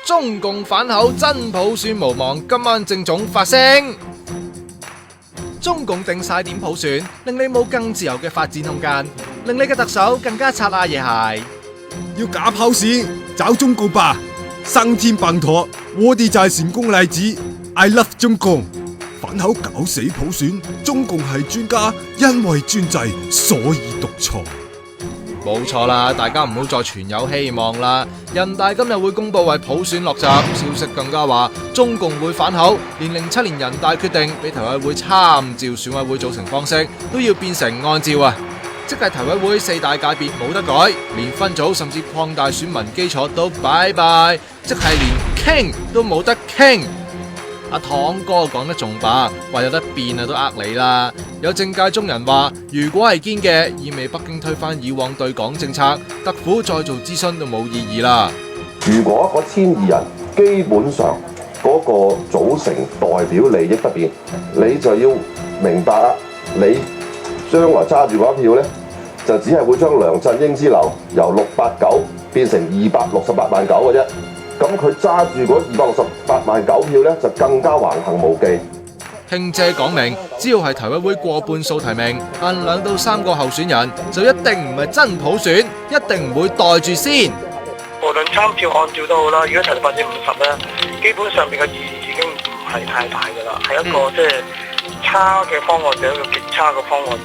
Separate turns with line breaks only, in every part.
中共反口真普選無望，今晚政總發聲。中共定晒點普選，令你冇更自由嘅發展空間，令你嘅特首更加擦阿爺鞋。
要假跑屎，找中共吧！生天棒妥，我哋就係成功例子。I love 中共，反口搞死普選，中共係專家，因為專制，所以獨裁。
冇錯啦，大家唔好再存有希望啦。人大今日會公布為普選落閘，消息更加話中共會反口，連07年人大決定俾提委會參照選委會組成方式都要變成按照啊，即係提委會4大界別冇得改，連分組甚至擴大選民基礎都拜拜，即係連傾都冇得傾。阿唐哥講得仲白，話有得變啊都呃你啦。有政界中人話，如果係堅嘅，意味北京推翻以往對港政策，特府再做諮詢都冇意義啦。
如果嗰12人基本上嗰個組成代表利益不變，你就要明白啦，你將來揸住嗰一票呢，就只係會將梁振英之流由689變成268萬9嘅啫。咁佢揸住嗰268萬9票呢，就更加橫行無忌。
慶姐講明，只要係提委會過半數提名，限2到3個候選人，就一定唔係真普選，一定唔會袋住先。
無論參照按照都好啦，如果提到50%咧，基本上面嘅意義已經唔係太大㗎啦，係一個即係差嘅方案，定一個極差嘅方案。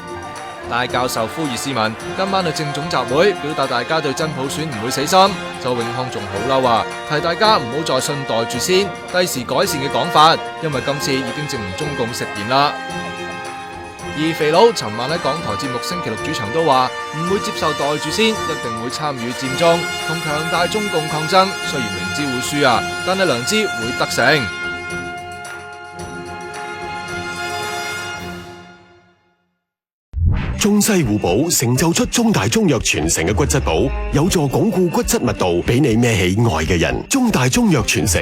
戴教授呼籲市民今晚去政總集會，表達大家對真普選唔會死心。周永康仲好嬲啊，提大家唔好再信袋住先，第時改善嘅講法，因為今次已經證明中共食言啦。而肥佬尋晚喺港台節目星期六主場都話唔會接受袋住先，一定會參與佔中同強大中共抗爭。雖然明知會輸啊，但係良知會得勝。
中西互補，成就出中大中藥傳承嘅骨質寶，有助鞏固骨質密度，俾你孭起愛嘅人。中大中藥傳承。